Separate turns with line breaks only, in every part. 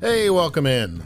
Hey, welcome in.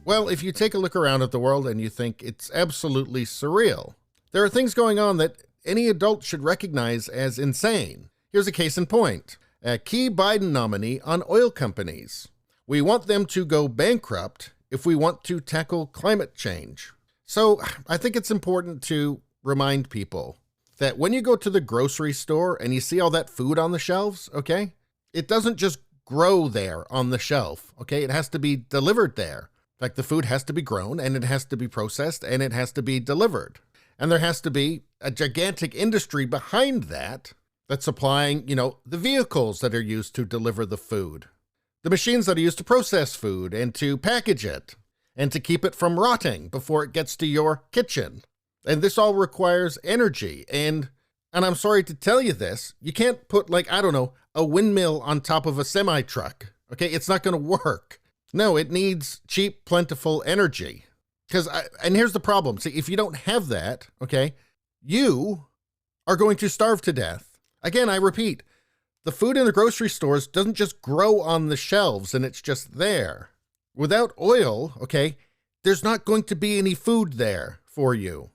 Well, if you take a look around at the world and you think it's absolutely surreal, there are things going on that any adult should recognize as insane. Here's a case in point. A key Biden nominee on oil companies. We want them to go bankrupt if we want to tackle climate change. So I think it's important to remind people that when you go to the grocery store and you see all that food on the shelves, okay, it doesn't just grow there on the shelf, okay? It has to be delivered there. In fact, the food has to be grown and it has to be processed and it has to be delivered. And there has to be a gigantic industry behind that that's supplying, the vehicles that are used to deliver the food, the machines that are used to process food and to package it and to keep it from rotting before it gets to your kitchen. And this all requires energy. And I'm sorry to tell you this, you can't put a windmill on top of a semi-truck, okay? It's not going to work. No, it needs cheap, plentiful energy. And here's the problem. See, if you don't have that, okay, you are going to starve to death. Again, I repeat, the food in the grocery stores doesn't just grow on the shelves and it's just there. Without oil, okay, there's not going to be any food there for you.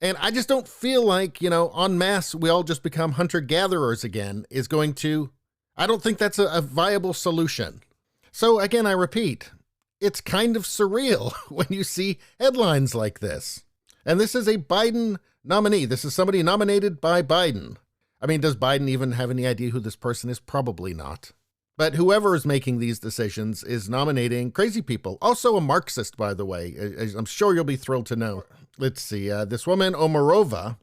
And I just don't feel like, en masse, we all just become hunter-gatherers again I don't think that's a viable solution. So again, I repeat, it's kind of surreal when you see headlines like this. And this is a Biden nominee. This is somebody nominated by Biden. I mean, does Biden even have any idea who this person is? Probably not. But whoever is making these decisions is nominating crazy people. Also a Marxist, by the way. I'm sure you'll be thrilled to know. Let's see. This woman, Omarova,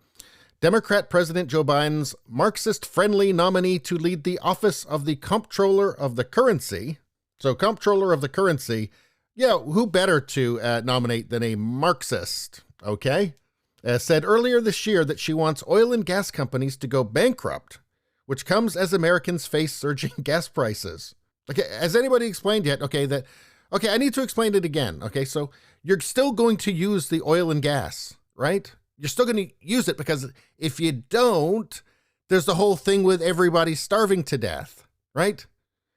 Democrat President Joe Biden's Marxist-friendly nominee to lead the office of the Comptroller of the Currency. So Comptroller of the Currency, who better to nominate than a Marxist, okay? Said earlier this year that she wants oil and gas companies to go bankrupt, which comes as Americans face surging gas prices. Okay, has anybody explained yet? Okay, I need to explain it again. Okay, so you're still going to use the oil and gas, right? You're still going to use it because if you don't, there's the whole thing with everybody starving to death, right?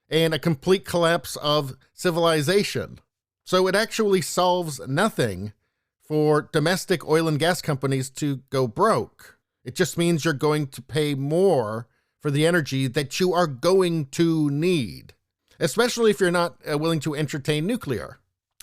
And a complete collapse of civilization. So it actually solves nothing for domestic oil and gas companies to go broke. It just means you're going to pay more for the energy that you are going to need, especially if you're not willing to entertain nuclear.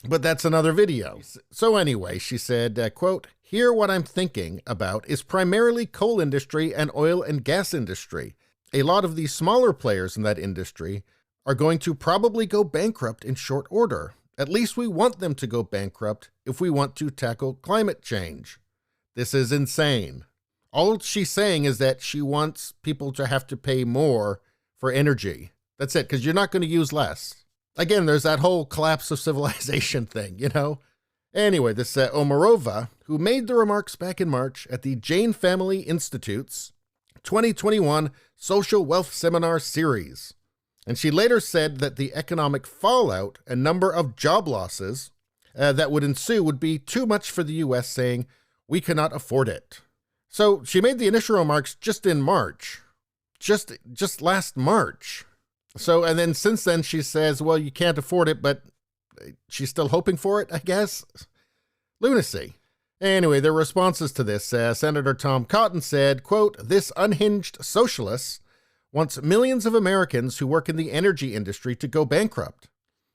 But that's another video. So anyway, she said, quote, "Here what I'm thinking about is primarily coal industry and oil and gas industry. A lot of the smaller players in that industry are going to probably go bankrupt in short order. At least we want them to go bankrupt if we want to tackle climate change. This is insane." All she's saying is that she wants people to have to pay more for energy. That's it, because you're not going to use less. Again, there's that whole collapse of civilization thing, Anyway, this Omarova, who made the remarks back in March at the Jane Family Institute's 2021 Social Wealth Seminar Series. And she later said that the economic fallout and number of job losses that would ensue would be too much for the U.S., saying, "We cannot afford it." So she made the initial remarks just in March, just last March. So, and then since then she says, well, you can't afford it, but she's still hoping for it, I guess. Lunacy. Anyway, their responses to this, Senator Tom Cotton said, quote, "This unhinged socialist wants millions of Americans who work in the energy industry to go bankrupt.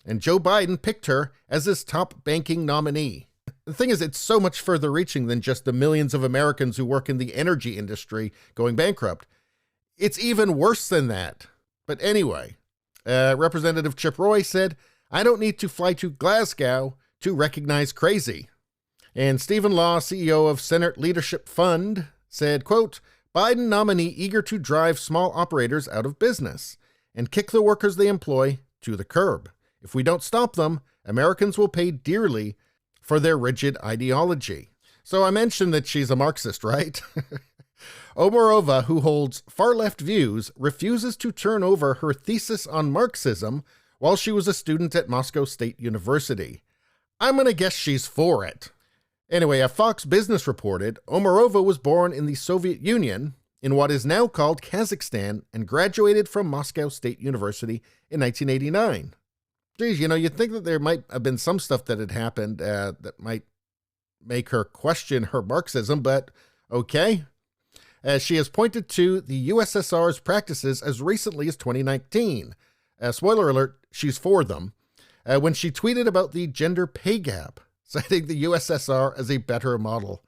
And Joe Biden picked her as his top banking nominee." The thing is, it's so much further reaching than just the millions of Americans who work in the energy industry going bankrupt. It's even worse than that. But anyway, Representative Chip Roy said, "I don't need to fly to Glasgow to recognize crazy." And Stephen Law, CEO of Senate Leadership Fund, said, quote, "Biden nominee eager to drive small operators out of business and kick the workers they employ to the curb. If we don't stop them, Americans will pay dearly for their rigid ideology." So I mentioned that she's a Marxist, right? Omarova, who holds far-left views, refuses to turn over her thesis on Marxism while she was a student at Moscow State University. I'm going to guess she's for it. Anyway, a Fox Business reported Omarova was born in the Soviet Union in what is now called Kazakhstan and graduated from Moscow State University in 1989. Geez, you'd think that there might have been some stuff that had happened that might make her question her Marxism, but okay. She has pointed to the USSR's practices as recently as 2019. Spoiler alert, she's for them. When she tweeted about the gender pay gap, citing the USSR as a better model.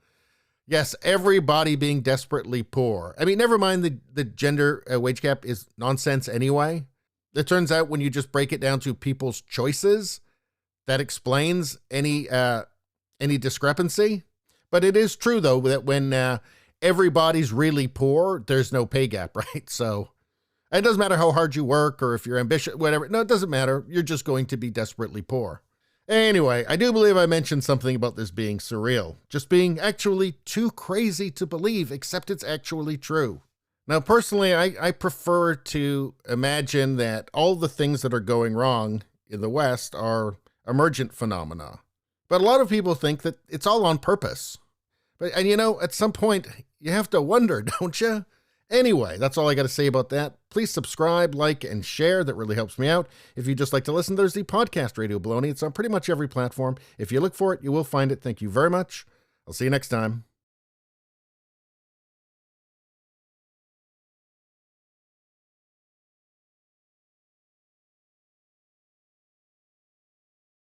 Yes, everybody being desperately poor. I mean, never mind the gender wage gap is nonsense anyway. It turns out when you just break it down to people's choices, that explains any discrepancy. But it is true, though, that when everybody's really poor, there's no pay gap, right? So it doesn't matter how hard you work or if you're ambitious, whatever. No, it doesn't matter. You're just going to be desperately poor. Anyway, I do believe I mentioned something about this being surreal, just being actually too crazy to believe, except it's actually true. Now, personally, I prefer to imagine that all the things that are going wrong in the West are emergent phenomena. But a lot of people think that it's all on purpose. And at some point, you have to wonder, don't you? Anyway, that's all I got to say about that. Please subscribe, like, and share. That really helps me out. If you just like to listen, there's the podcast Radio Baloney. It's on pretty much every platform. If you look for it, you will find it. Thank you very much. I'll see you next time.